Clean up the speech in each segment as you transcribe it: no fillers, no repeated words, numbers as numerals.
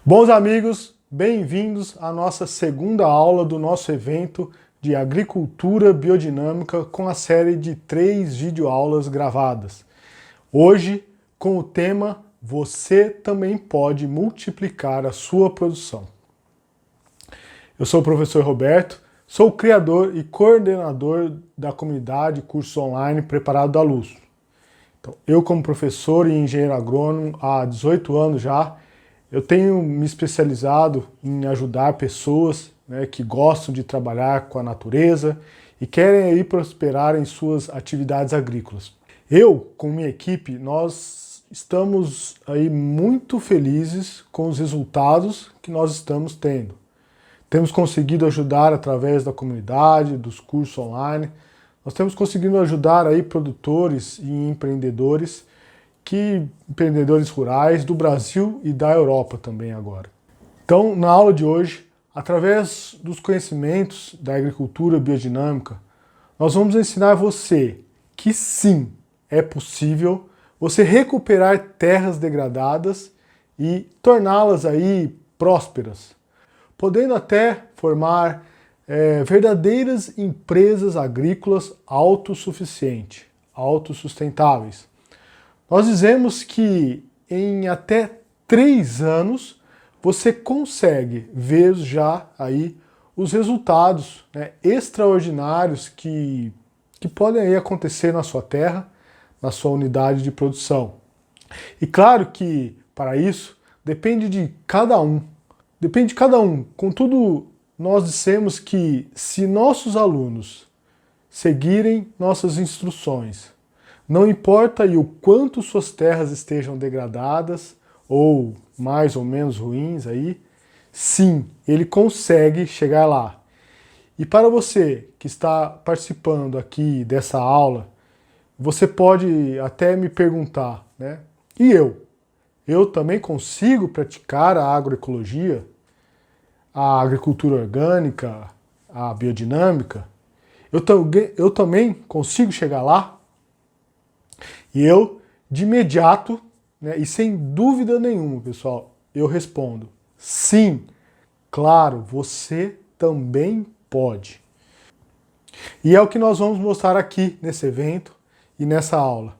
Bons amigos, bem-vindos à nossa segunda aula do nosso evento de Agricultura Biodinâmica com a série de 3 videoaulas gravadas. Hoje, com o tema Você também pode multiplicar a sua produção. Eu sou o professor Roberto, sou o criador e coordenador da comunidade Curso Online Preparado da Luz. Então, eu como professor e engenheiro agrônomo há 18 anos já, eu tenho me especializado em ajudar pessoas, que gostam de trabalhar com a natureza e querem aí prosperar em suas atividades agrícolas. Eu, com minha equipe, nós estamos aí muito felizes com os resultados que nós estamos tendo. Temos conseguido ajudar através da comunidade, dos cursos online. Nós temos conseguido ajudar aí produtores e empreendedores rurais do Brasil e da Europa também agora. Então, na aula de hoje, através dos conhecimentos da agricultura biodinâmica, nós vamos ensinar você que sim, é possível você recuperar terras degradadas e torná-las aí prósperas, podendo até formar verdadeiras empresas agrícolas autossuficientes, autossustentáveis. Nós dizemos que em até 3 anos você consegue ver já aí os resultados extraordinários que podem aí acontecer na sua terra, na sua unidade de produção. E claro que para isso depende de cada um. Contudo, nós dissemos que se nossos alunos seguirem nossas instruções, não importa aí o quanto suas terras estejam degradadas ou mais ou menos ruins aí, sim, ele consegue chegar lá. E para você que está participando aqui dessa aula, você pode até me perguntar, e eu? Eu também consigo praticar a agroecologia, a agricultura orgânica, a biodinâmica? Eu também consigo chegar lá? E eu, de imediato, e sem dúvida nenhuma, pessoal, eu respondo: sim, claro, você também pode. E é o que nós vamos mostrar aqui nesse evento e nessa aula.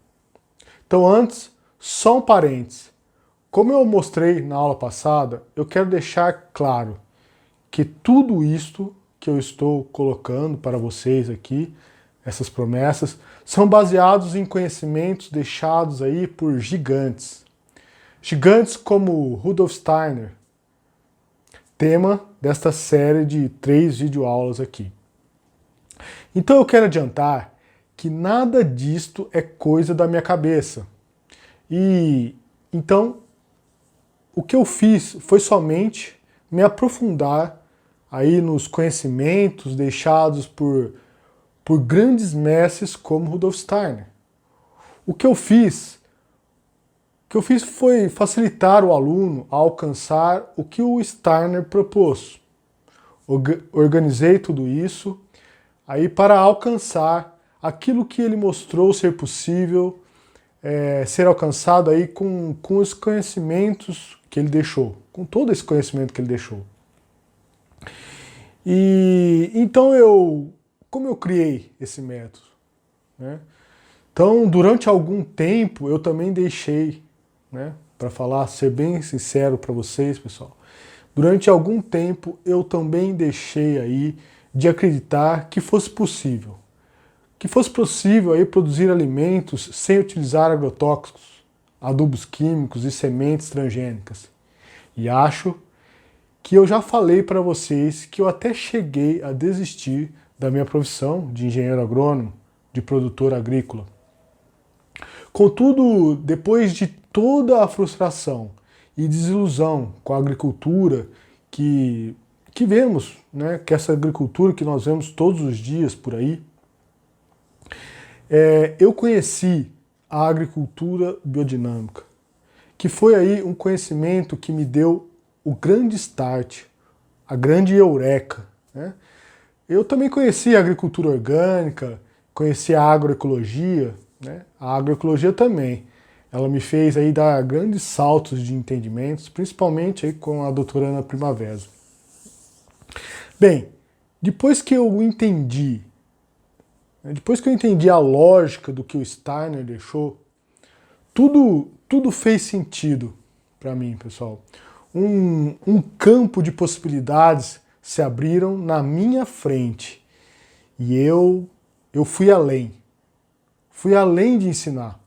Então antes, só um parênteses. Como eu mostrei na aula passada, eu quero deixar claro que tudo isto que eu estou colocando para vocês aqui, essas promessas, são baseados em conhecimentos deixados aí por gigantes. Gigantes como Rudolf Steiner, tema desta série de 3 videoaulas aqui. Então eu quero adiantar que nada disto é coisa da minha cabeça. E então o que eu fiz foi somente me aprofundar aí nos conhecimentos deixados por grandes mestres como Rudolf Steiner. O que eu fiz foi facilitar o aluno a alcançar o que o Steiner propôs. Organizei tudo isso aí para alcançar aquilo que ele mostrou ser possível ser alcançado aí com os conhecimentos que ele deixou, com todo esse conhecimento que ele deixou. E então como eu criei esse método? Então, durante algum tempo, eu também deixei, para ser bem sincero para vocês, pessoal, durante algum tempo eu também deixei aí de acreditar que fosse possível aí produzir alimentos sem utilizar agrotóxicos, adubos químicos e sementes transgênicas. E acho que eu já falei para vocês que eu até cheguei a desistir da minha profissão de engenheiro agrônomo, de produtor agrícola. Contudo, depois de toda a frustração e desilusão com a agricultura que vemos, que essa agricultura que nós vemos todos os dias por aí, eu conheci a agricultura biodinâmica, que foi aí um conhecimento que me deu o grande start, a grande eureka. Eu também conheci a agricultura orgânica, conheci a agroecologia, a agroecologia também. ela me fez aí dar grandes saltos de entendimentos, principalmente aí com a doutora Ana Primavera. Bem, depois que eu entendi a lógica do que o Steiner deixou, tudo fez sentido para mim, pessoal. Um campo de possibilidades se abriram na minha frente e eu fui além. Fui além de ensinar.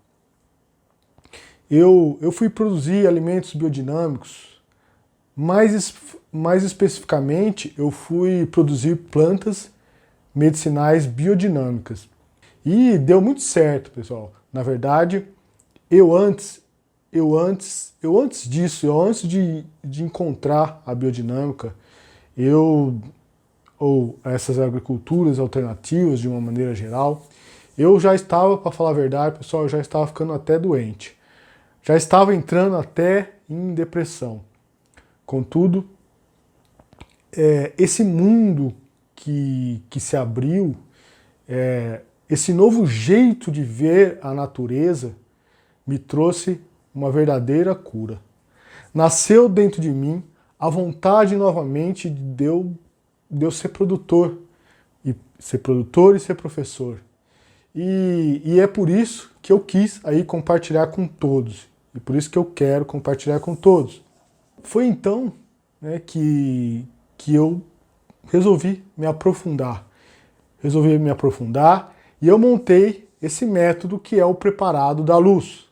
Eu fui produzir alimentos biodinâmicos, mais especificamente, eu fui produzir plantas medicinais biodinâmicas. E deu muito certo, pessoal. Na verdade, antes de encontrar a biodinâmica, ou essas agriculturas alternativas de uma maneira geral, eu já estava, para falar a verdade, pessoal, eu já estava ficando até doente. Já estava entrando até em depressão. Contudo, esse mundo que se abriu, esse novo jeito de ver a natureza, me trouxe uma verdadeira cura. Nasceu dentro de mim a vontade novamente de eu ser produtor, e ser professor. E é por isso que eu quis aí compartilhar com todos, e por isso que eu quero compartilhar com todos. Foi então, né, que eu resolvi me aprofundar. E eu montei esse método que é o preparado da luz.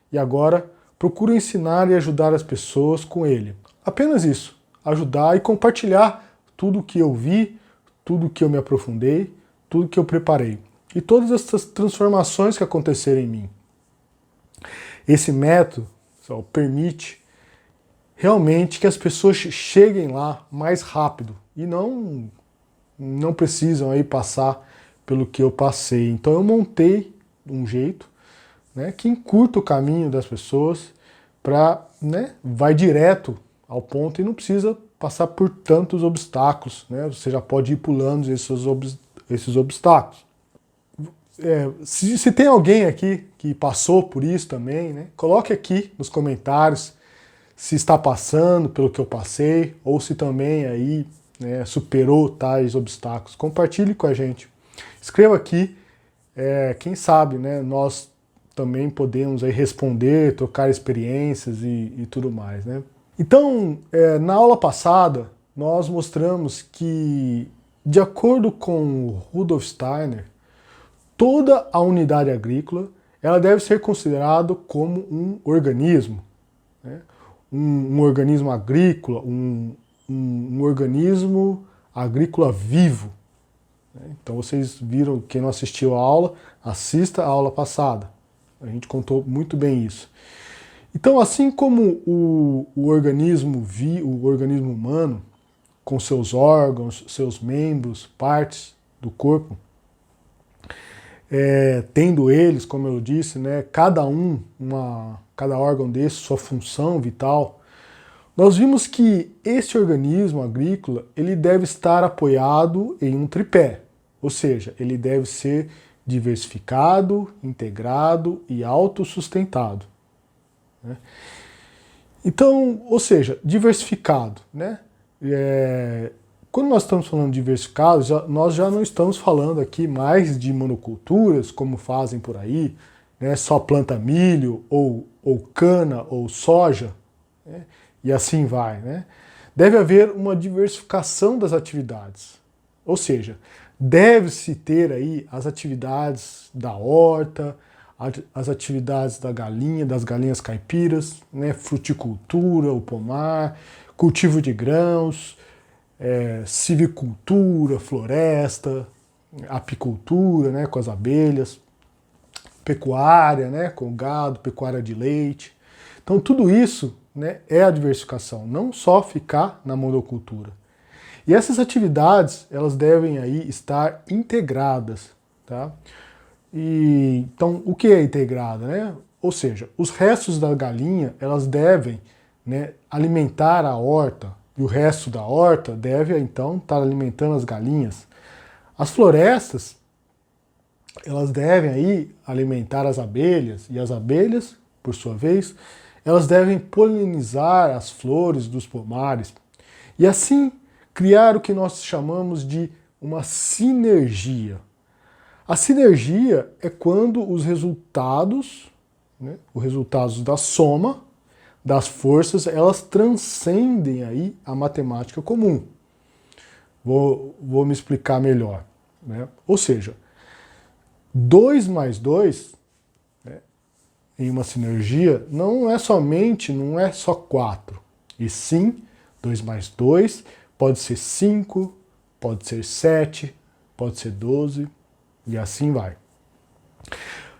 E agora procuro ensinar e ajudar as pessoas com ele. Apenas isso, ajudar e compartilhar tudo o que eu vi, tudo que eu me aprofundei, tudo que eu preparei. E todas essas transformações que aconteceram em mim. Esse método só permite realmente que as pessoas cheguem lá mais rápido e não precisam aí passar pelo que eu passei. Então eu montei um jeito, né, que encurta o caminho das pessoas para, né, vai direto ao ponto e não precisa passar por tantos obstáculos, né? Você já pode ir pulando esses obstáculos. Se tem alguém aqui que passou por isso também, né, coloque aqui nos comentários se está passando pelo que eu passei ou se também aí, né, superou tais obstáculos. Compartilhe com a gente. Escreva aqui, quem sabe, né, nós também podemos aí responder, trocar experiências e tudo mais, né? Então, na aula passada, nós mostramos que, de acordo com Rudolf Steiner, toda a unidade agrícola ela deve ser considerada como um organismo, né? Um organismo agrícola, um organismo agrícola vivo. Então vocês viram, quem não assistiu a aula, assista a aula passada. A gente contou muito bem isso. Então, assim como o organismo humano, com seus órgãos, seus membros, partes do corpo, tendo eles, como eu disse, né, cada órgão desse, sua função vital, nós vimos que esse organismo agrícola ele deve estar apoiado em um tripé, ou seja, ele deve ser diversificado, integrado e autossustentado, né? Então, ou seja, diversificado, né? Quando nós estamos falando de diversificado, nós já não estamos falando aqui mais de monoculturas, como fazem por aí, né? Só planta milho, ou cana, ou soja, né? E assim vai, né? Deve haver uma diversificação das atividades, ou seja, deve-se ter aí as atividades da horta, as atividades das galinhas caipiras, né, fruticultura, o pomar, cultivo de grãos, silvicultura, floresta, apicultura, né, com as abelhas, pecuária, né, com o gado, pecuária de leite. Então tudo isso, né, é a diversificação, não só ficar na monocultura. E essas atividades, elas devem aí estar integradas, tá? Então, o que é integrada, né? Ou seja, os restos da galinha, elas devem, né, alimentar a horta, e o resto da horta deve, então, estar alimentando as galinhas. As florestas, elas devem aí alimentar as abelhas, e as abelhas por sua vez, elas devem polinizar as flores dos pomares e assim criar o que nós chamamos de uma sinergia. A sinergia é quando os resultados, né, os resultados da soma das forças, elas transcendem aí a matemática comum. Vou me explicar melhor, né? Ou seja, 2 mais 2, né, em uma sinergia não é só 4, e sim 2 mais 2 pode ser 5, pode ser 7, pode ser 12 e assim vai.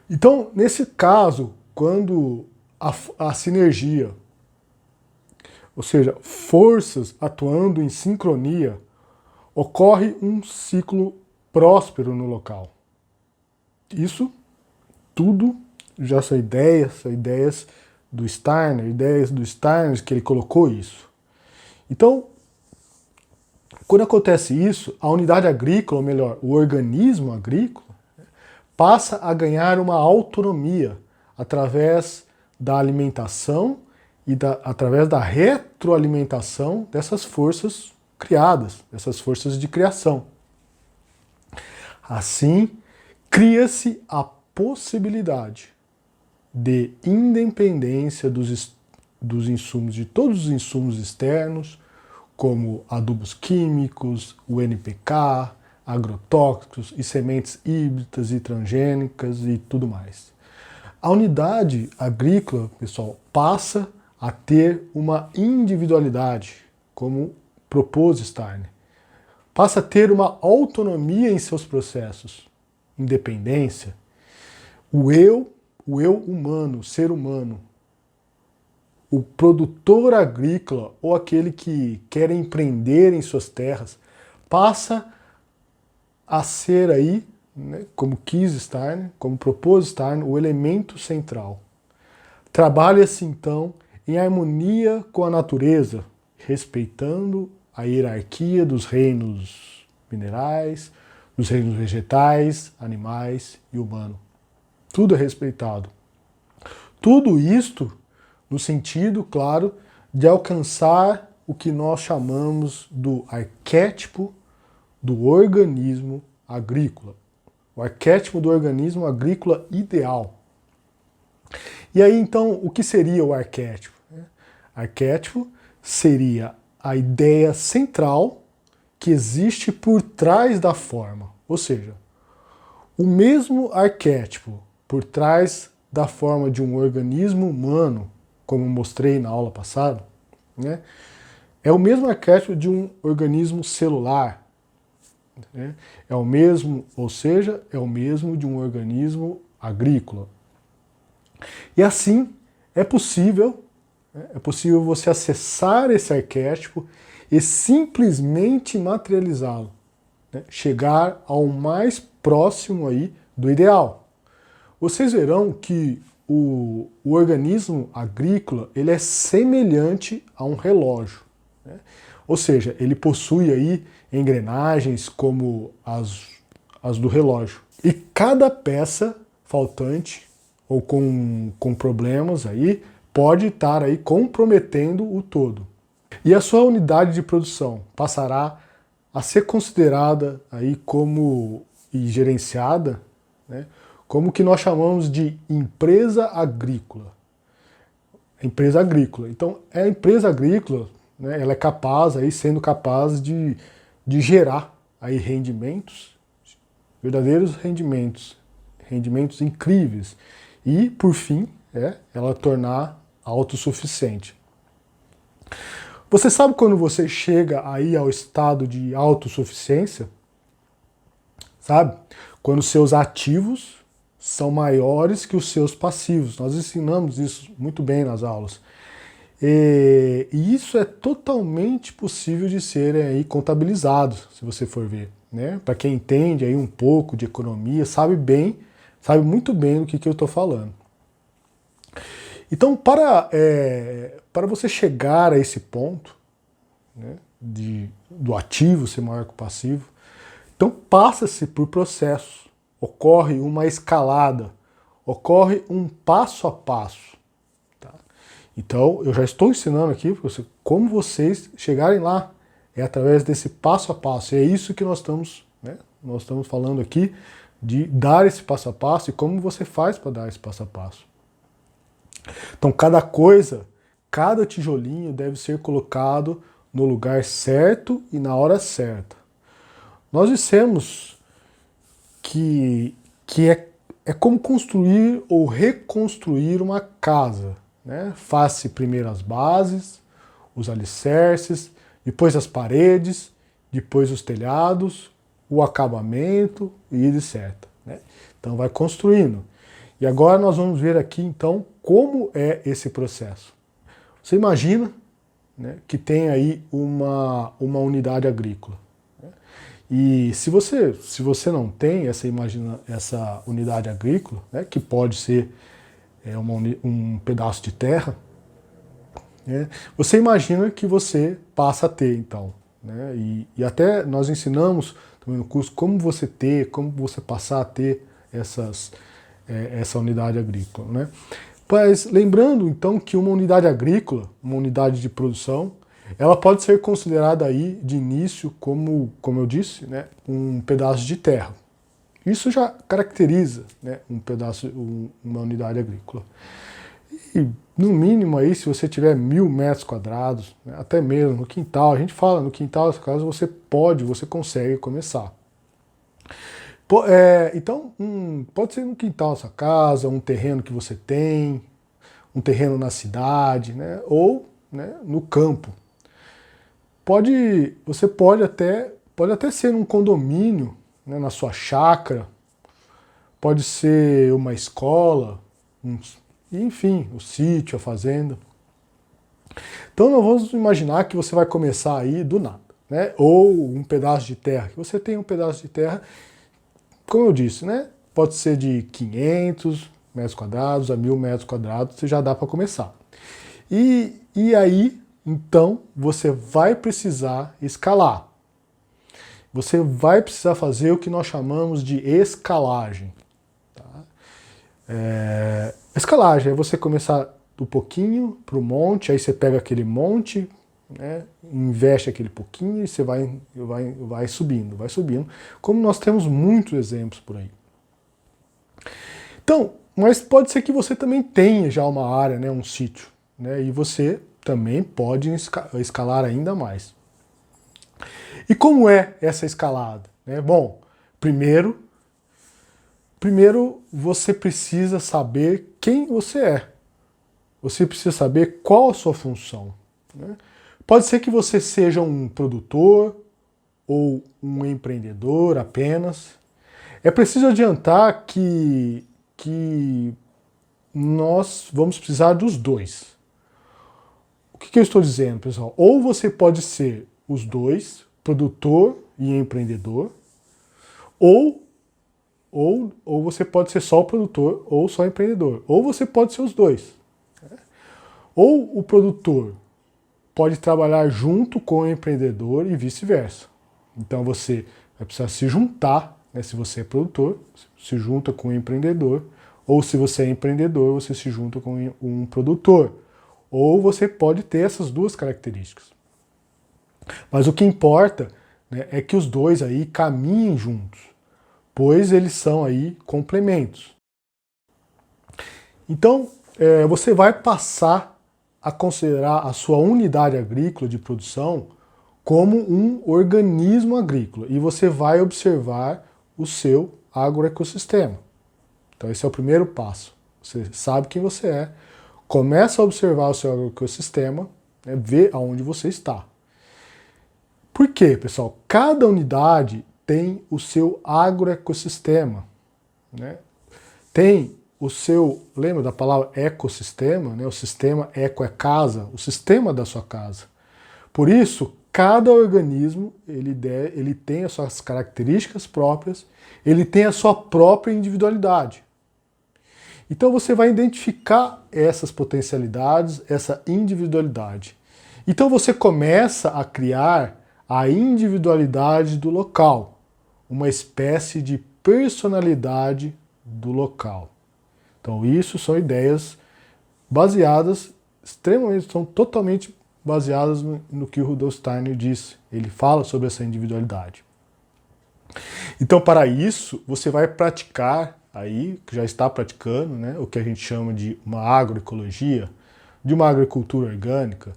Então, nesse caso, quando a sinergia, ou seja, forças atuando em sincronia, ocorre um ciclo próspero no local. Isso tudo já são ideias do Steiner, que ele colocou isso. Então, quando acontece isso, a unidade agrícola, ou melhor, o organismo agrícola, passa a ganhar uma autonomia através da alimentação e através da retroalimentação dessas forças criadas, dessas forças de criação. Assim, cria-se a possibilidade de independência dos insumos, de todos os insumos externos, como adubos químicos, o NPK, agrotóxicos e sementes híbridas e transgênicas e tudo mais. A unidade agrícola, pessoal, passa a ter uma individualidade, como propôs Steiner. Passa a ter uma autonomia em seus processos, independência. O eu humano, o ser humano, o produtor agrícola ou aquele que quer empreender em suas terras, passa a ser aí, né, como quis Steiner, como propôs Steiner, o elemento central. Trabalha-se então em harmonia com a natureza, respeitando a hierarquia dos reinos minerais, dos reinos vegetais, animais e humano. Tudo é respeitado. Tudo isto no sentido, claro, de alcançar o que nós chamamos do arquétipo do organismo agrícola. O arquétipo do organismo agrícola ideal. E aí, então, o que seria o arquétipo? Arquétipo seria a ideia central que existe por trás da forma. Ou seja, o mesmo arquétipo por trás da forma de um organismo humano, como mostrei na aula passada, né, é o mesmo arquétipo de um organismo celular. Né, é o mesmo, ou seja, é o mesmo de um organismo agrícola. E assim é possível você acessar esse arquétipo e simplesmente materializá-lo, né, chegar ao mais próximo aí do ideal. Vocês verão que o organismo agrícola ele é semelhante a um relógio, né? Ou seja, ele possui aí engrenagens como as do relógio. E cada peça faltante ou com problemas aí pode estar aí comprometendo o todo. E a sua unidade de produção passará a ser considerada aí como e gerenciada, né, como o que nós chamamos de empresa agrícola. Empresa agrícola. Então, a empresa agrícola, né, ela é capaz, aí, sendo capaz de gerar aí rendimentos, verdadeiros rendimentos, rendimentos incríveis. E, por fim, ela tornar autossuficiente. Você sabe quando você chega aí ao estado de autossuficiência? Sabe? Quando seus ativos são maiores que os seus passivos. Nós ensinamos isso muito bem nas aulas. E isso é totalmente possível de ser aí contabilizado, se você for ver, né? Para quem entende aí um pouco de economia, sabe muito bem do que eu estou falando. Então, para você chegar a esse ponto, né, do ativo ser maior que o passivo, então passa-se por processos, ocorre uma escalada, ocorre um passo a passo. Então, eu já estou ensinando aqui para você como vocês chegarem lá. É através desse passo a passo. E é isso que nós estamos, né? Nós estamos falando aqui de dar esse passo a passo e como você faz para dar esse passo a passo. Então, cada coisa, cada tijolinho deve ser colocado no lugar certo e na hora certa. Nós dissemos que é como construir ou reconstruir uma casa, né? Faz-se primeiro as bases, os alicerces, depois as paredes, depois os telhados, o acabamento e etc. Né? Então vai construindo. E agora nós vamos ver aqui então como é esse processo. Você imagina, né, que tem aí uma unidade agrícola. Né? E se você não tem essa unidade agrícola, né, que pode ser um pedaço de terra, né, você imagina que você passa a ter, então. Né, e até nós ensinamos também no curso como você passar a ter essa unidade agrícola. Né? Mas lembrando então que uma unidade agrícola, uma unidade de produção, ela pode ser considerada aí de início como eu disse, né, um pedaço de terra. Isso já caracteriza, né, uma unidade agrícola. E no mínimo aí, se você tiver 1000 metros quadrados, né, até mesmo no quintal, a gente fala no quintal, nesse caso você consegue começar. Então, pode ser no quintal da sua casa, um terreno que você tem, um terreno na cidade, né, ou, né, no campo. Você pode até ser um condomínio, né, na sua chácara, pode ser uma escola, enfim, o sítio, a fazenda. Então nós vamos imaginar que você vai começar aí do nada, né? Ou um pedaço de terra, que você tem um pedaço de terra, como eu disse, né? Pode ser de 500 metros quadrados a 1000 metros quadrados, você já dá para começar. E aí, então, você vai precisar escalar. Você vai precisar fazer o que nós chamamos de escalagem. Escalagem é você começar do pouquinho para o monte, aí você pega aquele monte, né, investe aquele pouquinho e você vai subindo, como nós temos muitos exemplos por aí. Então, mas pode ser que você também tenha já uma área, né, um sítio, né, e você também pode escalar ainda mais. E como é essa escalada? Bom, primeiro você precisa saber quem você é. Você precisa saber qual a sua função. Né? Pode ser que você seja um produtor ou um empreendedor apenas. É preciso adiantar que nós vamos precisar dos dois. O que eu estou dizendo, pessoal? Ou você pode ser os dois, produtor e empreendedor, ou você pode ser só o produtor ou só o empreendedor. Ou você pode ser os dois. Ou o produtor pode trabalhar junto com o empreendedor e vice-versa. Então você vai precisar se juntar, né? Se você é produtor, se junta com o empreendedor. Ou se você é empreendedor, você se junta com um produtor. Ou você pode ter essas duas características. Mas o que importa, né, é que os dois aí caminhem juntos, pois eles são aí complementos. Então, você vai passar a considerar a sua unidade agrícola de produção como um organismo agrícola e você vai observar o seu agroecossistema. Então esse é o primeiro passo. Você sabe quem você é, começa a observar o seu agroecossistema, né, ver aonde você está. Por quê, pessoal? Cada unidade tem o seu agroecossistema, né? Tem o seu, lembra da palavra ecossistema, né? O sistema eco é casa, o sistema da sua casa. Por isso, cada organismo ele tem as suas características próprias, ele tem a sua própria individualidade. Então você vai identificar essas potencialidades, essa individualidade. Então você começa a criar a individualidade do local, uma espécie de personalidade do local. Então isso são ideias baseadas extremamente, são totalmente baseadas no que o Rudolf Steiner disse. Ele fala sobre essa individualidade. Então, para isso, você vai praticar aí, que já está praticando, né, o que a gente chama de uma agroecologia, de uma agricultura orgânica.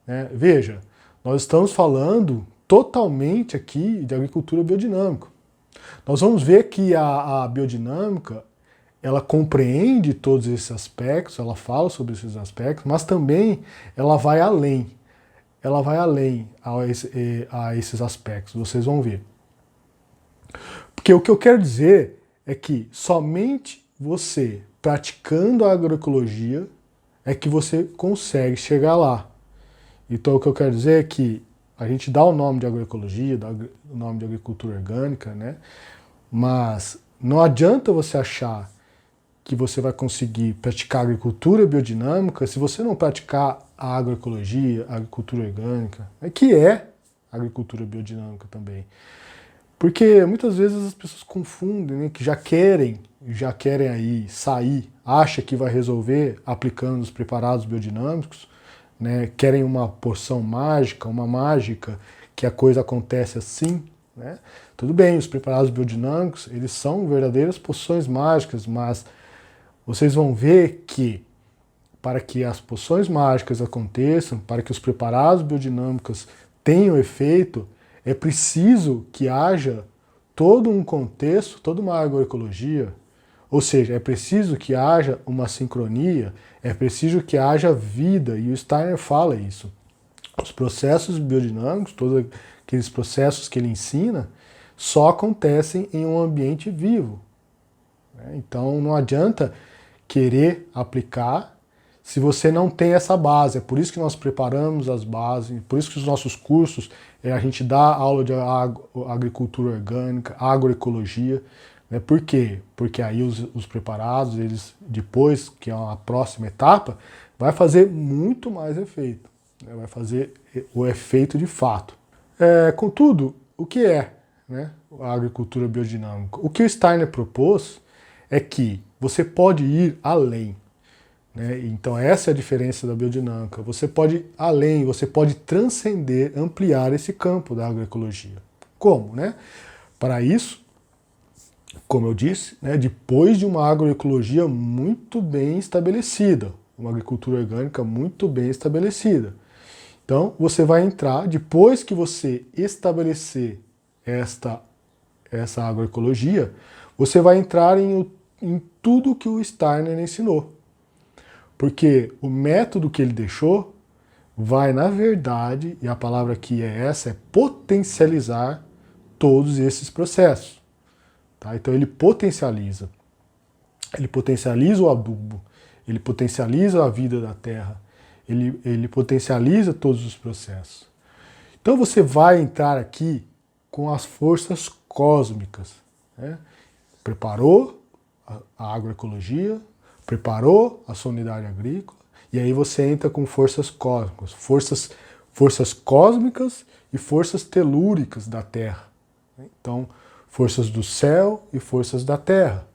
Né? Veja, nós estamos falando totalmente aqui de agricultura biodinâmica. Nós vamos ver que a biodinâmica, ela compreende todos esses aspectos, ela fala sobre esses aspectos, mas também ela vai além. Ela vai além a esses aspectos, vocês vão ver. Porque o que eu quero dizer é que somente você praticando a agroecologia é que você consegue chegar lá. Então o que eu quero dizer é que a gente dá o nome de agroecologia, dá o nome de agricultura orgânica, né? Mas não adianta você achar que você vai conseguir praticar agricultura biodinâmica se você não praticar a agroecologia, a agricultura orgânica, que é agricultura biodinâmica também. Porque muitas vezes as pessoas confundem, né, que já querem aí sair, acha que vai resolver aplicando os preparados biodinâmicos, né, querem uma porção mágica, uma mágica, que a coisa acontece assim, né? Tudo bem, os preparados biodinâmicos, eles são verdadeiras poções mágicas, mas vocês vão ver que para que as poções mágicas aconteçam, para que os preparados biodinâmicos tenham efeito, é preciso que haja todo um contexto, toda uma agroecologia, ou seja, é preciso que haja uma sincronia, é preciso que haja vida, e o Steiner fala isso. Os processos biodinâmicos, todos aqueles processos que ele ensina, só acontecem em um ambiente vivo. Então não adianta querer aplicar se você não tem essa base. É por isso que nós preparamos as bases, por isso que os nossos cursos, a gente dá aula de agricultura orgânica, agroecologia. Né? Por quê? Porque aí os preparados, eles depois, que é a próxima etapa, vai fazer muito mais efeito. Né? Vai fazer o efeito de fato. Contudo, o que é, né, a agricultura biodinâmica? O que o Steiner propôs é que você pode ir além. Né? Então essa é a diferença da biodinâmica. Você pode ir além, você pode transcender, ampliar esse campo da agroecologia. Como? Né? Para isso, como eu disse, né, depois de uma agroecologia muito bem estabelecida, uma agricultura orgânica muito bem estabelecida. Então você vai entrar, depois que você estabelecer essa agroecologia, você vai entrar em tudo que o Steiner ensinou. Porque o método que ele deixou vai, na verdade, e a palavra aqui é essa, é potencializar todos esses processos. Tá? Então ele potencializa. Ele potencializa o adubo, ele potencializa a vida da terra, ele potencializa todos os processos. Então você vai entrar aqui com as forças cósmicas. Né? Preparou a agroecologia, preparou a sua unidade agrícola, e aí você entra com forças cósmicas, forças cósmicas e forças telúricas da Terra. Então, forças do céu e forças da Terra,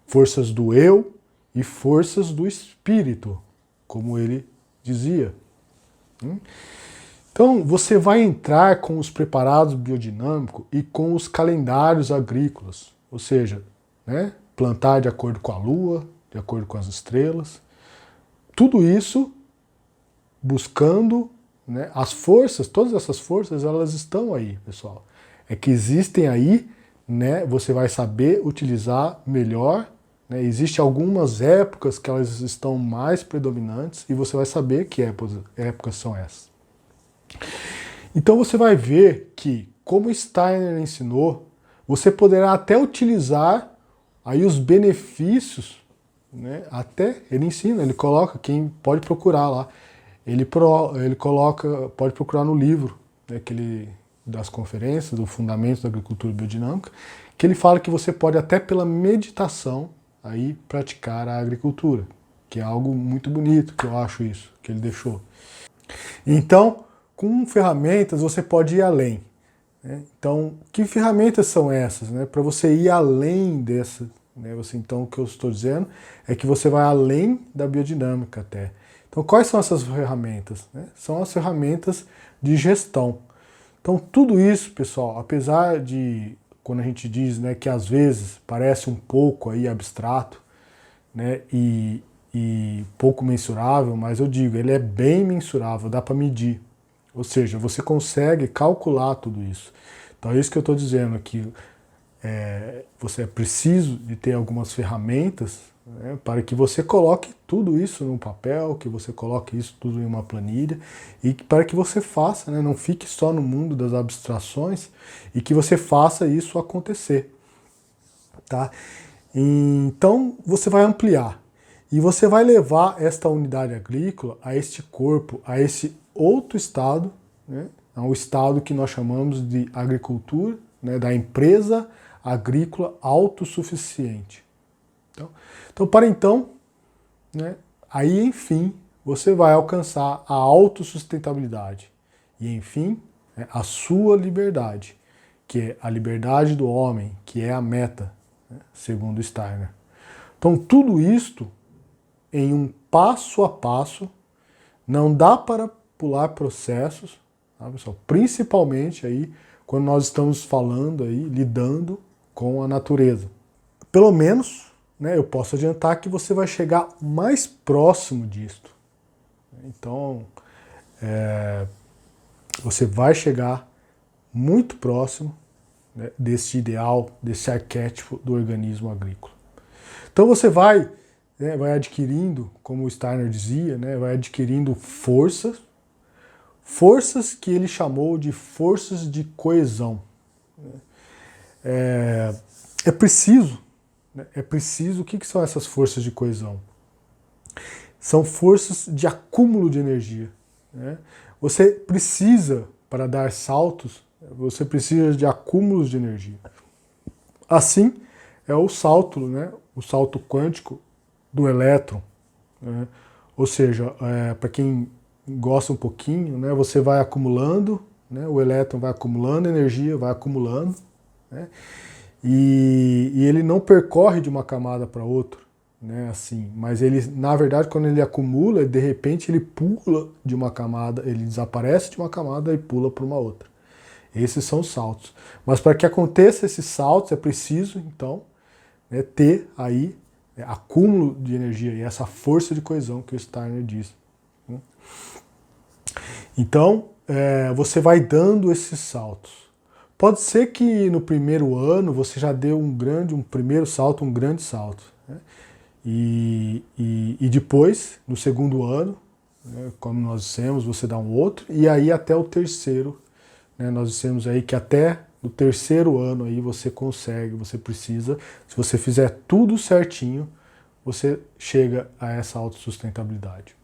forças do eu e forças do espírito, como ele dizia. Então, você vai entrar com os preparados biodinâmicos e com os calendários agrícolas, ou seja, né, plantar de acordo com a lua, de acordo com as estrelas. Tudo isso buscando, né, as forças, todas essas forças, elas estão aí, pessoal. É que existem aí, né, você vai saber utilizar melhor. Né, existem algumas épocas que elas estão mais predominantes e você vai saber que épocas são essas. Então você vai ver que, como Steiner ensinou, você poderá até utilizar aí os benefícios, né? Até ele ensina, ele coloca, quem pode procurar lá, ele coloca, pode procurar no livro, né, das conferências, do Fundamentos da Agricultura Biodinâmica, que ele fala que você pode até pela meditação aí praticar a agricultura, que é algo muito bonito, que eu acho isso, que ele deixou. Então, com ferramentas você pode ir além. Né? Então, que ferramentas são essas, né, para você ir além dessa? Né? Então, o que eu estou dizendo é que você vai além da biodinâmica até. Então, quais são essas ferramentas? Né? São as ferramentas de gestão. Então, tudo isso, pessoal, apesar de, quando a gente diz, né, que às vezes parece um pouco aí abstrato, né, e pouco mensurável, mas eu digo, ele é bem mensurável, dá para medir. Ou seja, você consegue calcular tudo isso. Então é isso que eu estou dizendo, que você é preciso de ter algumas ferramentas, né, para que você coloque tudo isso no papel, que você coloque isso tudo em uma planilha e para que você faça, né, não fique só no mundo das abstrações e que você faça isso acontecer. Tá? Então você vai ampliar e você vai levar esta unidade agrícola a este corpo, a esse outro estado, né, ao estado que nós chamamos de agricultura, né, da empresa agrícola autossuficiente. Então, para então, né, aí enfim, você vai alcançar a autossustentabilidade e enfim, né, a sua liberdade, que é a liberdade do homem, que é a meta, né, segundo Steiner. Então, tudo isto em um passo a passo, não dá para pular processos, tá, pessoal? Principalmente aí quando nós estamos falando aí, lidando com a natureza. Pelo menos, né, eu posso adiantar que você vai chegar mais próximo disto. Então, você vai chegar muito próximo, né, desse ideal, desse arquétipo do organismo agrícola. Então você vai, né, vai adquirindo, como o Steiner dizia, né, vai adquirindo forças que ele chamou de forças de coesão. É preciso, né, o que são essas forças de coesão? São forças de acúmulo de energia. Né? Você precisa, para dar saltos, você precisa de acúmulos de energia. Assim é o salto, né, o salto quântico do elétron. Né? Ou seja, para quem gosta um pouquinho, né, você vai acumulando, né, o elétron vai acumulando energia, vai acumulando, né, e ele não percorre de uma camada para outra, né, assim, mas ele, na verdade, quando ele acumula, de repente ele pula de uma camada, ele desaparece de uma camada e pula para uma outra. Esses são os saltos. Mas para que aconteça esses saltos é preciso, então, né, ter aí acúmulo de energia e essa força de coesão que o Steiner diz. Né? Então, você vai dando esses saltos. Pode ser que no primeiro ano você já deu um primeiro salto, um grande salto. Né? E depois, no segundo ano, né, como nós dissemos, você dá um outro, e aí até o terceiro, né, nós dissemos aí que até o terceiro ano aí você consegue, você precisa, se você fizer tudo certinho, você chega a essa autossustentabilidade.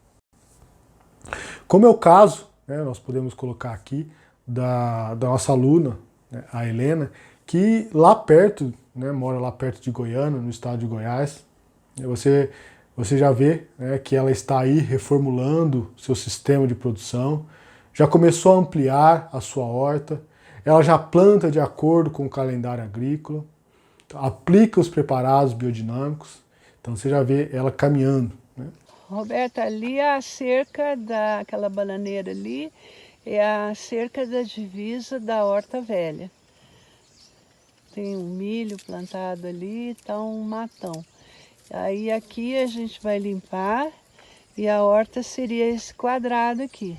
Como é o caso, né, nós podemos colocar aqui, da nossa aluna, né, a Helena, que lá perto, né, mora lá perto de Goiânia, no estado de Goiás. Você já vê, né, que ela está aí reformulando seu sistema de produção, já começou a ampliar a sua horta, ela já planta de acordo com o calendário agrícola, aplica os preparados biodinâmicos, então você já vê ela caminhando. Né? Roberta, ali a cerca daquela bananeira ali é a cerca da divisa da Horta Velha. Tem um milho plantado ali, tá um matão. Aí aqui a gente vai limpar e a horta seria esse quadrado aqui.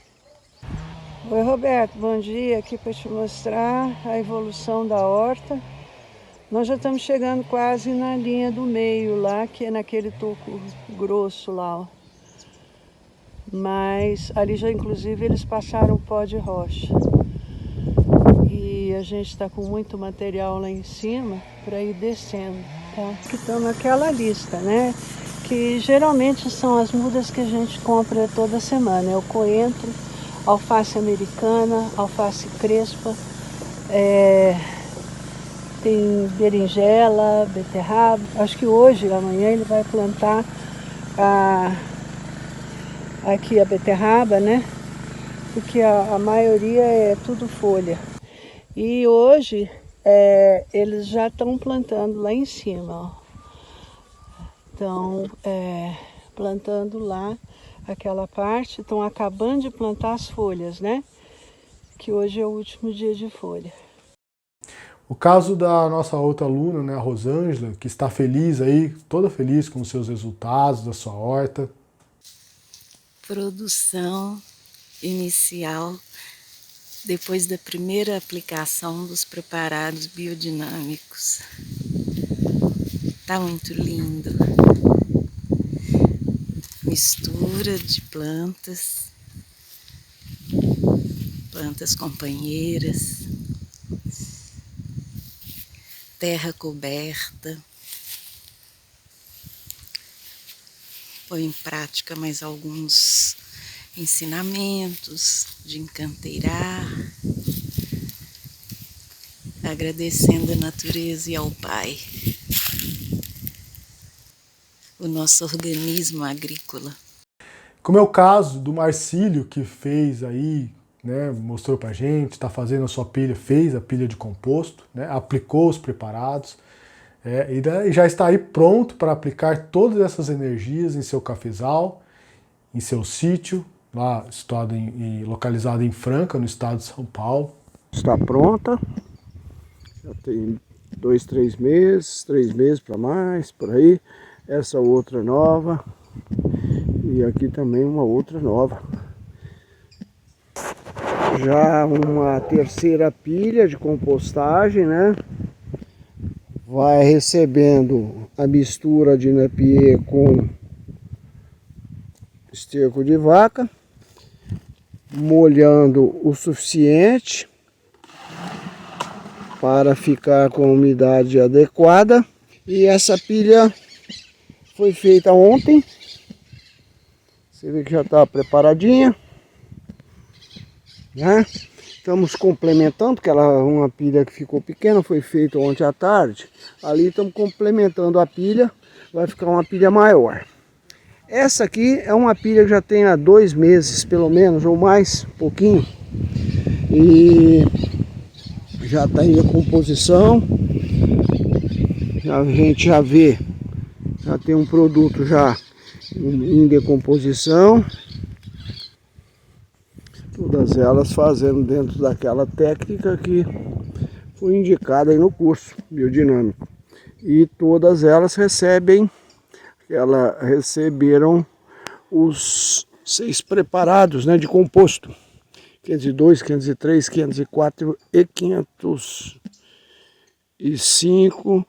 Oi Roberto, bom dia, aqui para te mostrar a evolução da horta. Nós já estamos chegando quase na linha do meio lá, que é naquele toco grosso lá, ó. Mas ali já inclusive eles passaram pó de rocha. E a gente está com muito material lá em cima para ir descendo, tá? Que estão naquela lista, né? Que geralmente são as mudas que a gente compra toda semana. É o coentro, alface americana, alface crespa, tem berinjela, beterraba. Acho que hoje, amanhã, ele vai plantar aqui a beterraba, né? Porque a maioria é tudo folha. E hoje eles já estão plantando lá em cima, ó. Estão plantando lá aquela parte, estão acabando de plantar as folhas, né? Que hoje é o último dia de folha. O caso da nossa outra aluna, né, a Rosângela, que está feliz aí, toda feliz com os seus resultados da sua horta. Produção inicial depois da primeira aplicação dos preparados biodinâmicos. Tá muito lindo. Mistura de plantas companheiras, terra coberta. Põe em prática mais alguns ensinamentos de encanteirar, agradecendo a natureza e ao Pai, o nosso organismo agrícola. Como é o caso do Marcílio, que fez aí, né, mostrou pra gente, está fazendo a sua pilha, fez a pilha de composto, né, aplicou os preparados, e já está aí pronto para aplicar todas essas energias em seu cafezal, em seu sítio, lá situado localizado em Franca, no estado de São Paulo. Está pronta, já tem 2, 3 meses para mais, por aí. Essa outra nova e aqui também uma outra nova. Já uma terceira pilha de compostagem, né? Vai recebendo a mistura de Napier com esterco de vaca, molhando o suficiente para ficar com a umidade adequada. E essa pilha foi feita ontem. Você vê que já está preparadinha, né? Estamos complementando, porque ela é uma pilha que ficou pequena, foi feita ontem à tarde. Ali estamos complementando a pilha, vai ficar uma pilha maior. Essa aqui é uma pilha que já tem há 2 meses, pelo menos, ou mais, um pouquinho. E já está em decomposição. A gente já vê, já tem um produto já em decomposição. Todas elas fazendo dentro daquela técnica que foi indicada aí no curso biodinâmico. E todas elas receberam os 6 preparados, né, de composto. 502, 503, 504 e 505,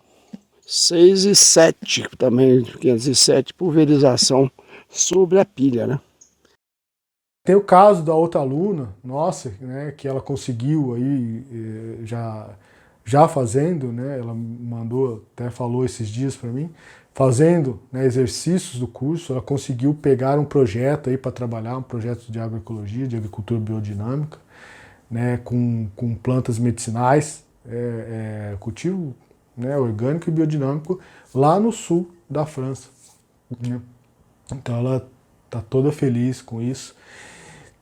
6 e 7 também, 507, pulverização sobre a pilha, né? Tem o caso da outra aluna, nossa, né, que ela conseguiu aí, já fazendo, né, ela mandou, até falou esses dias para mim, fazendo, né, exercícios do curso, ela conseguiu pegar um projeto aí para trabalhar, um projeto de agroecologia, de agricultura biodinâmica, né, com plantas medicinais, cultivo, né, orgânico e biodinâmico, lá no sul da França, né? Então ela está toda feliz com isso.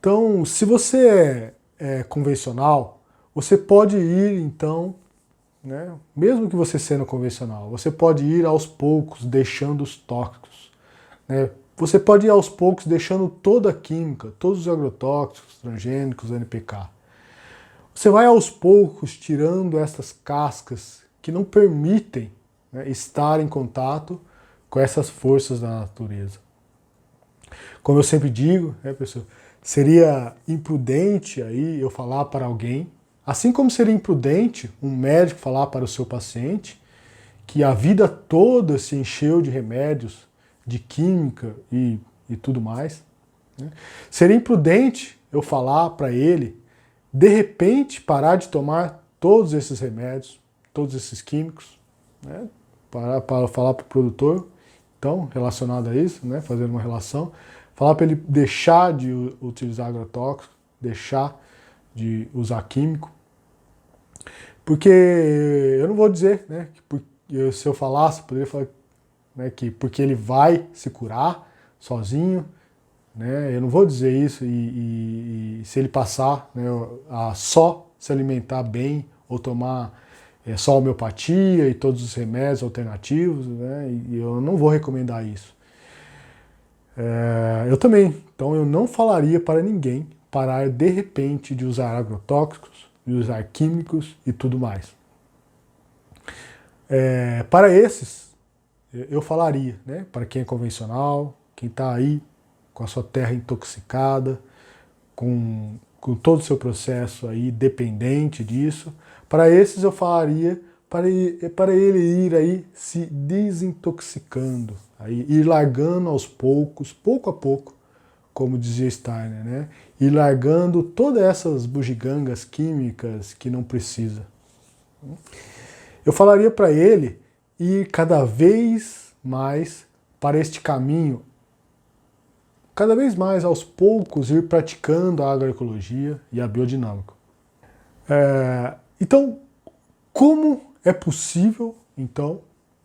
Então, se você é convencional, você pode ir, então, né, mesmo que você sendo convencional, você pode ir aos poucos deixando os tóxicos, né? Você pode ir aos poucos deixando toda a química, todos os agrotóxicos, transgênicos, NPK. Você vai aos poucos tirando essas cascas que não permitem, né, estar em contato com essas forças da natureza. Como eu sempre digo, né, pessoal, seria imprudente aí eu falar para alguém, assim como seria imprudente um médico falar para o seu paciente que a vida toda se encheu de remédios, de química e tudo mais, né? Seria imprudente eu falar para ele, de repente, parar de tomar todos esses remédios, todos esses químicos, né? Para falar para o produtor, então, relacionado a isso, né, fazendo uma relação, falar para ele deixar de utilizar agrotóxico, deixar de usar químico, porque eu não vou dizer, né, que se eu falasse, poderia falar, né, que porque ele vai se curar sozinho, né, eu não vou dizer isso e se ele passar, né, a só se alimentar bem ou tomar só homeopatia e todos os remédios alternativos, né, e eu não vou recomendar isso. Eu também. Então eu não falaria para ninguém parar de repente de usar agrotóxicos, de usar químicos e tudo mais. Para esses, eu falaria, né? Para quem é convencional, quem está aí com a sua terra intoxicada, com todo o seu processo aí dependente disso, para esses eu falaria para ele ir aí se desintoxicando, aí ir largando aos poucos, pouco a pouco, como dizia Steiner, né? Ir largando todas essas bugigangas químicas que não precisa. Eu falaria para ele ir cada vez mais para este caminho, cada vez mais aos poucos ir praticando a agroecologia e a biodinâmica. Então, como é possível, então,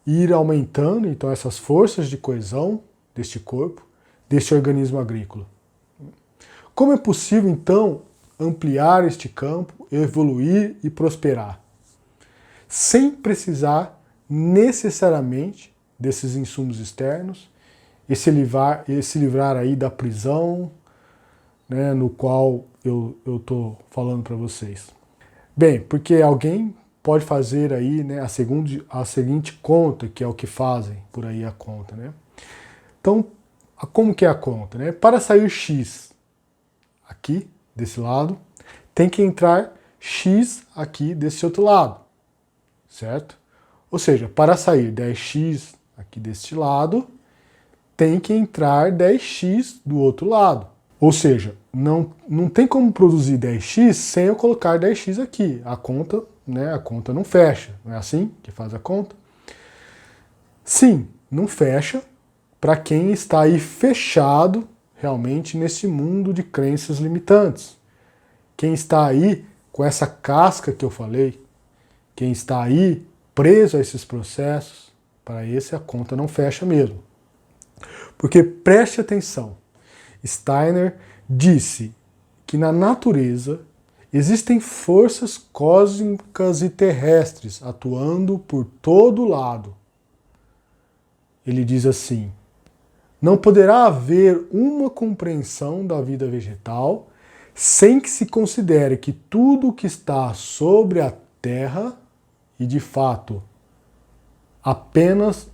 ir aumentando então, essas forças de coesão deste corpo, deste organismo agrícola? Como é possível, então, ampliar este campo, evoluir e prosperar? Sem precisar necessariamente desses insumos externos e se livrar aí da prisão, né, no qual eu estou falando para vocês. Bem, porque alguém pode fazer aí, né, a seguinte conta, que é o que fazem por aí a conta, né? Então, como que é a conta, né? Para sair X aqui, desse lado, tem que entrar X aqui desse outro lado, certo? Ou seja, para sair 10x aqui deste lado, tem que entrar 10x do outro lado. Ou seja, não tem como produzir 10x sem eu colocar 10x aqui. A conta, né, a conta não fecha. Não é assim que faz a conta? Sim, não fecha para quem está aí fechado realmente nesse mundo de crenças limitantes. Quem está aí com essa casca que eu falei, quem está aí preso a esses processos, para esse a conta não fecha mesmo. Porque preste atenção, Steiner disse que na natureza existem forças cósmicas e terrestres atuando por todo lado. Ele diz assim: não poderá haver uma compreensão da vida vegetal sem que se considere que tudo o que está sobre a Terra e de fato apenas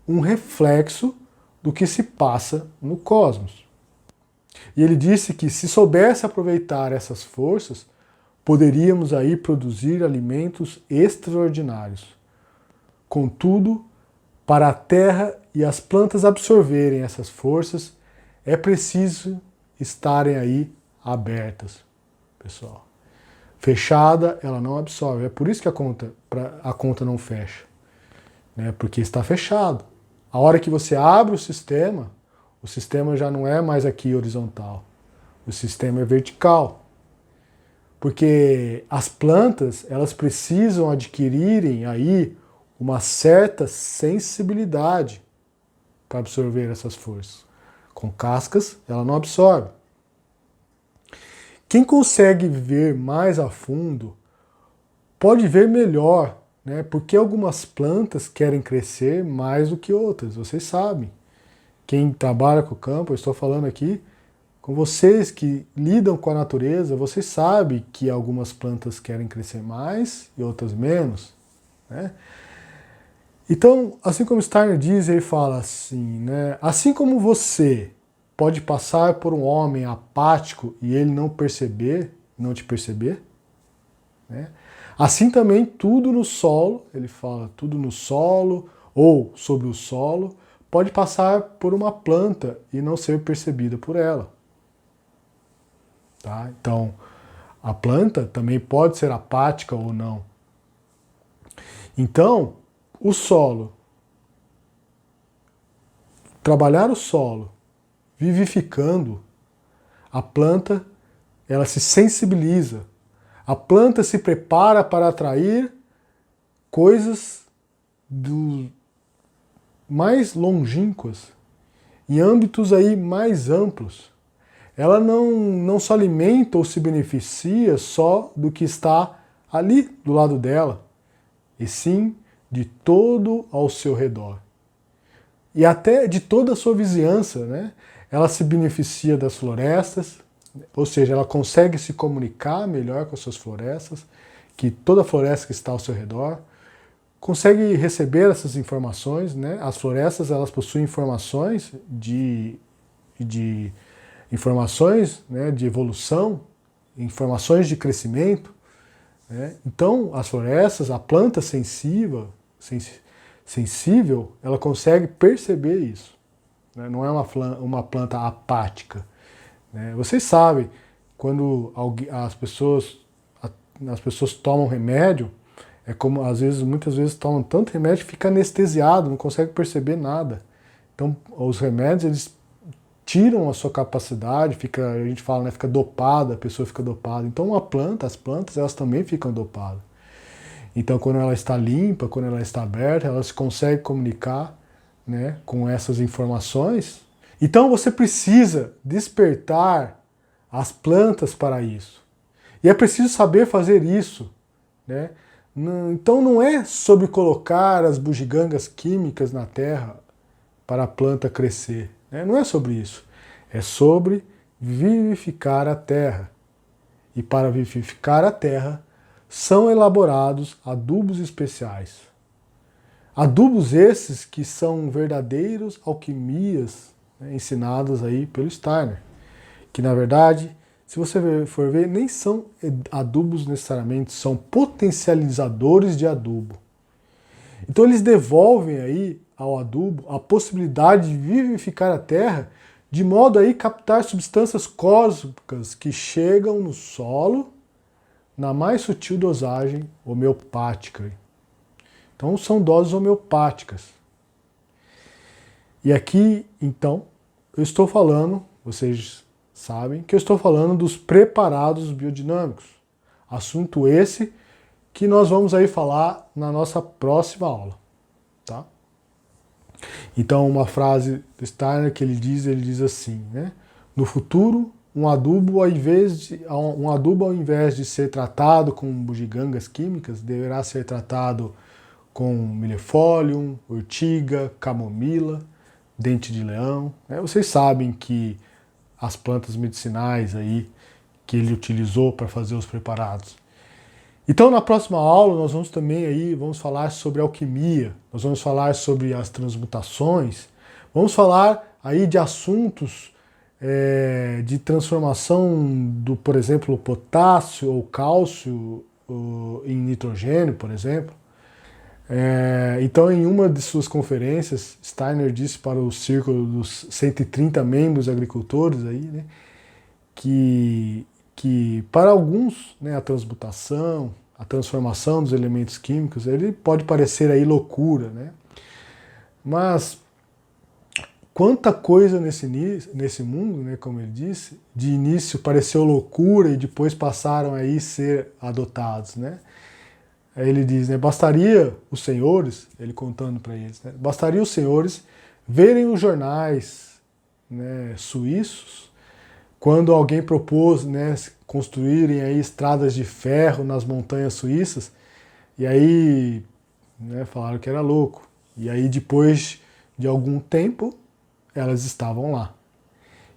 um reflexo do que se passa no cosmos. E ele disse que se soubesse aproveitar essas forças, poderíamos aí produzir alimentos extraordinários. Contudo, para a terra e as plantas absorverem essas forças, é preciso estarem aí abertas, pessoal. Fechada, ela não absorve. É por isso que a conta não fecha, né? Porque está fechado. A hora que você abre o sistema já não é mais aqui horizontal. O sistema é vertical. Porque as plantas, elas precisam adquirirem aí uma certa sensibilidade para absorver essas forças. Com cascas, ela não absorve. Quem consegue ver mais a fundo pode ver melhor, né? Porque algumas plantas querem crescer mais do que outras, vocês sabem. Quem trabalha com o campo, eu estou falando aqui com vocês que lidam com a natureza, vocês sabem que algumas plantas querem crescer mais e outras menos, né? Então, assim como Steiner diz, ele fala assim, né? Assim como você pode passar por um homem apático e ele não te perceber, né? Assim também tudo no solo, ele fala, tudo no solo ou sobre o solo, pode passar por uma planta e não ser percebida por ela. Tá? Então, a planta também pode ser apática ou não. Então, o solo, trabalhar o solo, vivificando, a planta, ela se sensibiliza. A planta se prepara para atrair coisas mais longínquas, em âmbitos aí mais amplos. Ela não se alimenta ou se beneficia só do que está ali do lado dela, e sim de todo ao seu redor. e até de toda a sua vizinhança, né? Ela se beneficia das florestas, ou seja, ela consegue se comunicar melhor com as suas florestas, que toda a floresta que está ao seu redor, consegue receber essas informações, né? As florestas, elas possuem informações de informações, né, de evolução, informações de crescimento, né? Então, as florestas, a planta sensível, ela consegue perceber isso, né? Não é uma planta apática, né? Vocês sabem, quando as pessoas tomam remédio, é como, muitas vezes tomam tanto remédio que fica anestesiado, não consegue perceber nada. Então, os remédios, eles tiram a sua capacidade, a gente fala, né, fica dopada, a pessoa fica dopada. Então, as plantas, elas também ficam dopadas. Então, quando ela está limpa, quando ela está aberta, ela se consegue comunicar, né, com essas informações. Então, você precisa despertar as plantas para isso. E é preciso saber fazer isso, né? Então não é sobre colocar as bugigangas químicas na terra para a planta crescer, né? Não é sobre isso. É sobre vivificar a terra. E para vivificar a terra são elaborados adubos especiais. Adubos esses que são verdadeiros alquimias, né, ensinadas aí pelo Steiner. Que na verdade, se você for ver, nem são adubos necessariamente, são potencializadores de adubo. Então eles devolvem aí ao adubo a possibilidade de vivificar a terra, de modo a captar substâncias cósmicas que chegam no solo na mais sutil dosagem homeopática. Então são doses homeopáticas. E aqui, então, eu estou falando, vocês sabem que eu estou falando dos preparados biodinâmicos. Assunto esse que nós vamos aí falar na nossa próxima aula, tá? Então, uma frase do Steiner que ele diz assim, né? No futuro, um adubo ao invés de ser tratado com bugigangas químicas, deverá ser tratado com milefolium, urtiga, camomila, dente de leão, né? Vocês sabem que as plantas medicinais aí que ele utilizou para fazer os preparados. Então, na próxima aula, nós vamos também vamos falar sobre alquimia, nós vamos falar sobre as transmutações, vamos falar aí de assuntos de transformação por exemplo, potássio ou cálcio em nitrogênio, por exemplo. Então, em uma de suas conferências, Steiner disse para o círculo dos 130 membros agricultores aí, né, que para alguns, né, a transmutação, a transformação dos elementos químicos, ele pode parecer aí loucura, né? Mas quanta coisa nesse mundo, né, como ele disse, de início pareceu loucura e depois passaram aí a ser adotados, né? Aí ele diz, né, bastaria os senhores, ele contando para eles, né, bastaria os senhores verem os jornais, né, suíços, quando alguém propôs, né, construírem aí estradas de ferro nas montanhas suíças, e aí, né, falaram que era louco. E aí depois de algum tempo, elas estavam lá.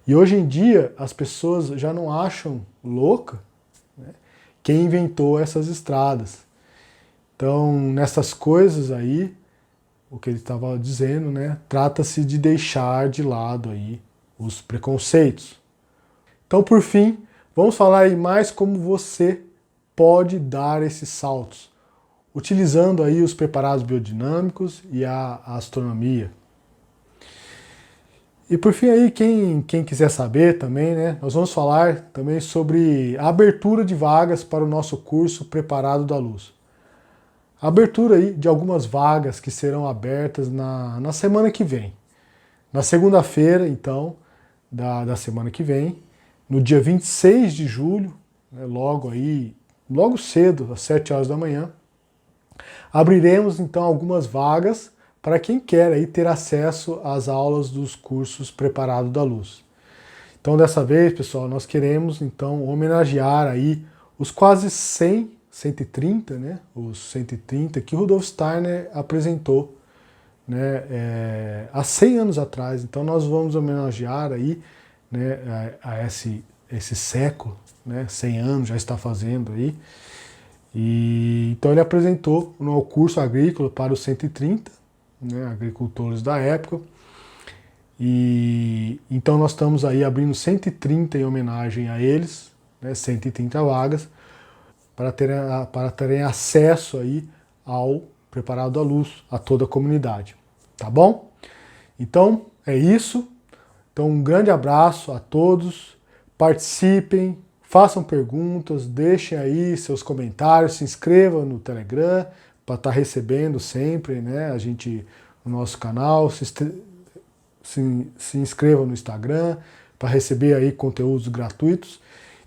E hoje em dia as pessoas já não acham louca, né, quem inventou essas estradas. Então, nessas coisas aí, o que ele estava dizendo, né, trata-se de deixar de lado aí os preconceitos. Então, por fim, vamos falar aí mais como você pode dar esses saltos, utilizando aí os preparados biodinâmicos e a astronomia. E por fim aí, quem quiser saber também, né, nós vamos falar também sobre a abertura de vagas para o nosso curso Preparado da Luz. A abertura aí de algumas vagas que serão abertas na semana que vem. Na segunda-feira, então, da semana que vem, no dia 26 de julho, né, logo cedo, às 7 horas da manhã, abriremos então algumas vagas para quem quer aí ter acesso às aulas dos cursos Preparado da Luz. Então, dessa vez, pessoal, nós queremos então homenagear aí os quase 130, né, os 130 que Rudolf Steiner apresentou, né, há 100 anos atrás. Então nós vamos homenagear aí, né, a esse século, né, 100 anos já está fazendo aí. E então ele apresentou no curso agrícola para os 130, né, agricultores da época. E então nós estamos aí abrindo 130 em homenagem a eles, né, 130 vagas, para terem acesso aí ao preparado à luz, a toda a comunidade. Tá bom? Então é isso. Então um grande abraço a todos. Participem, façam perguntas, deixem aí seus comentários, se inscrevam no Telegram para estar recebendo sempre, né, a gente no nosso canal, se inscrevam no Instagram para receber aí conteúdos gratuitos.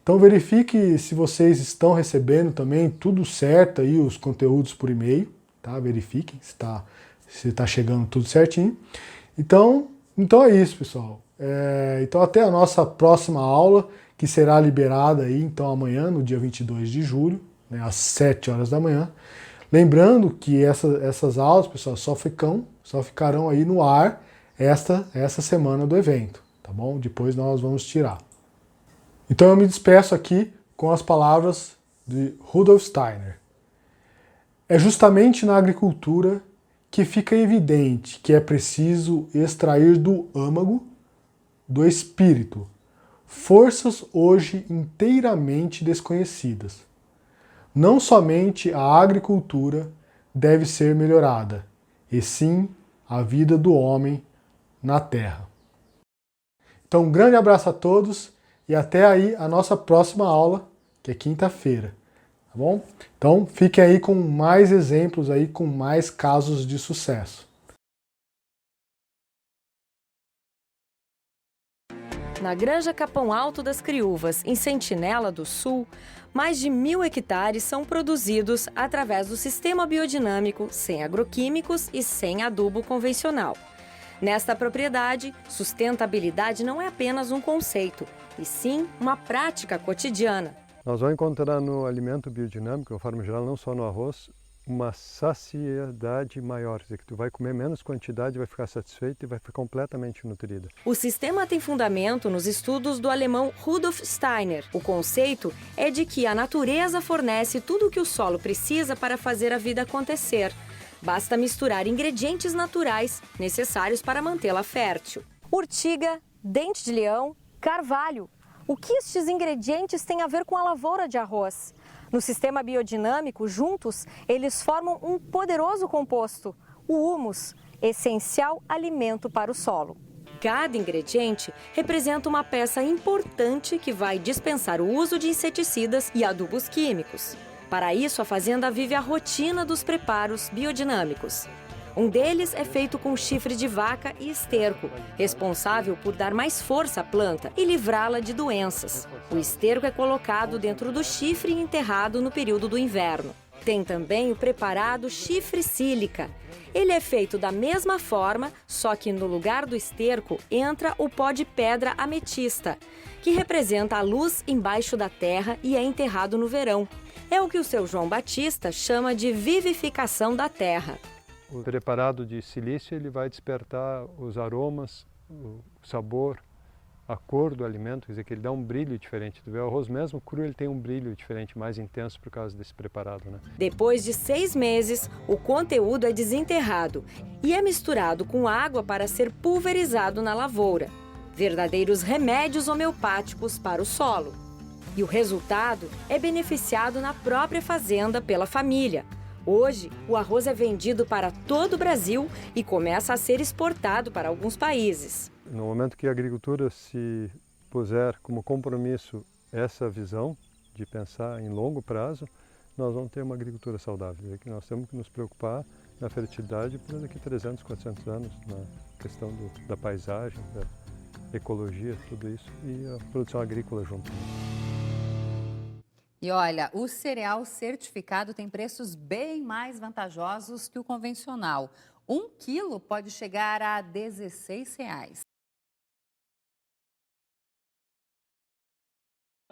Então verifique se vocês estão recebendo também tudo certo aí, os conteúdos por e-mail, tá? Verifiquem se está chegando tudo certinho. Então é isso, pessoal. Então até a nossa próxima aula, que será liberada aí então amanhã, no dia 22 de julho, né, às 7 horas da manhã. Lembrando que essas aulas, pessoal, só ficarão aí no ar essa semana do evento, tá bom? Depois nós vamos tirar. Então eu me despeço aqui com as palavras de Rudolf Steiner. É justamente na agricultura que fica evidente que é preciso extrair do âmago, do espírito, forças hoje inteiramente desconhecidas. Não somente a agricultura deve ser melhorada, e sim a vida do homem na terra. Então um grande abraço a todos e até aí a nossa próxima aula, que é quinta-feira. Tá bom? Então fiquem aí com mais exemplos aí, com mais casos de sucesso. Na Granja Capão Alto das Criúvas, em Sentinela do Sul, mais de 1.000 hectares são produzidos através do sistema biodinâmico, sem agroquímicos e sem adubo convencional. Nesta propriedade, sustentabilidade não é apenas um conceito, e sim uma prática cotidiana. Nós vamos encontrar no alimento biodinâmico, de uma forma geral, não só no arroz, uma saciedade maior, quer dizer, que tu vai comer menos quantidade, vai ficar satisfeito e vai ficar completamente nutrida. O sistema tem fundamento nos estudos do alemão Rudolf Steiner. O conceito é de que a natureza fornece tudo o que o solo precisa para fazer a vida acontecer. Basta misturar ingredientes naturais necessários para mantê-la fértil. Urtiga, dente de leão, carvalho. O que estes ingredientes têm a ver com a lavoura de arroz? No sistema biodinâmico, juntos, eles formam um poderoso composto, o humus, essencial alimento para o solo. Cada ingrediente representa uma peça importante que vai dispensar o uso de inseticidas e adubos químicos. Para isso, a fazenda vive a rotina dos preparos biodinâmicos. Um deles é feito com chifre de vaca e esterco, responsável por dar mais força à planta e livrá-la de doenças. O esterco é colocado dentro do chifre e enterrado no período do inverno. Tem também o preparado chifre sílica. Ele é feito da mesma forma, só que no lugar do esterco entra o pó de pedra ametista, que representa a luz embaixo da terra e é enterrado no verão. É o que o seu João Batista chama de vivificação da terra. O preparado de silício ele vai despertar os aromas, o sabor, a cor do alimento, quer dizer que ele dá um brilho diferente. O arroz mesmo cru ele tem um brilho diferente, mais intenso por causa desse preparado, né? Depois de 6 meses, o conteúdo é desenterrado e é misturado com água para ser pulverizado na lavoura. Verdadeiros remédios homeopáticos para o solo. E o resultado é beneficiado na própria fazenda pela família. Hoje, o arroz é vendido para todo o Brasil e começa a ser exportado para alguns países. No momento que a agricultura se puser como compromisso essa visão de pensar em longo prazo, nós vamos ter uma agricultura saudável. É que nós temos que nos preocupar na fertilidade por daqui 300, 400 anos, na questão da paisagem, da ecologia, tudo isso, e a produção agrícola junto. E olha, o cereal certificado tem preços bem mais vantajosos que o convencional. 1 quilo pode chegar a R$ 16.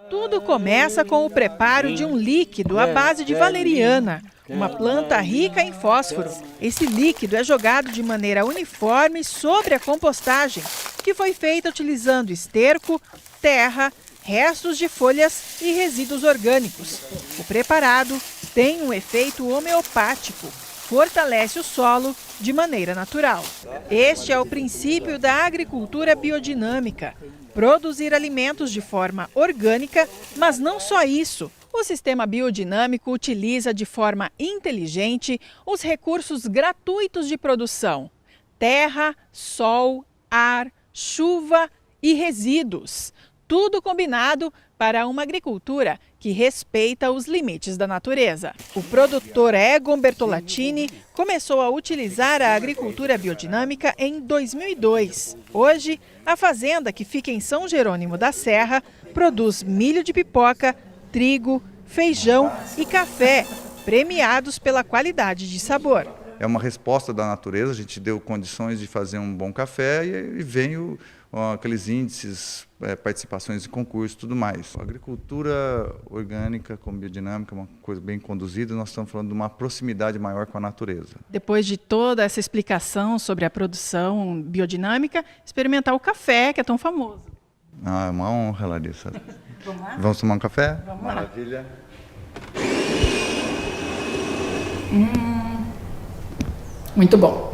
Tudo começa com o preparo de um líquido à base de valeriana, uma planta rica em fósforo. Esse líquido é jogado de maneira uniforme sobre a compostagem, que foi feita utilizando esterco, terra, restos de folhas e resíduos orgânicos. O preparado tem um efeito homeopático, fortalece o solo de maneira natural. Este é o princípio da agricultura biodinâmica: produzir alimentos de forma orgânica, mas não só isso. O sistema biodinâmico utiliza de forma inteligente os recursos gratuitos de produção: terra, sol, ar, chuva e resíduos. Tudo combinado para uma agricultura que respeita os limites da natureza. O produtor Egon Bertolatini começou a utilizar a agricultura biodinâmica em 2002. Hoje, a fazenda, que fica em São Jerônimo da Serra, produz milho de pipoca, trigo, feijão e café, premiados pela qualidade de sabor. É uma resposta da natureza, a gente deu condições de fazer um bom café e veio aqueles índices, participações de concurso e tudo mais. A agricultura orgânica com biodinâmica é uma coisa bem conduzida, nós estamos falando de uma proximidade maior com a natureza. Depois de toda essa explicação sobre a produção biodinâmica, experimentar o café, que é tão famoso. Ah, é uma honra, Larissa. Vamos lá? Vamos tomar um café? Vamos lá. Maravilha. Muito bom.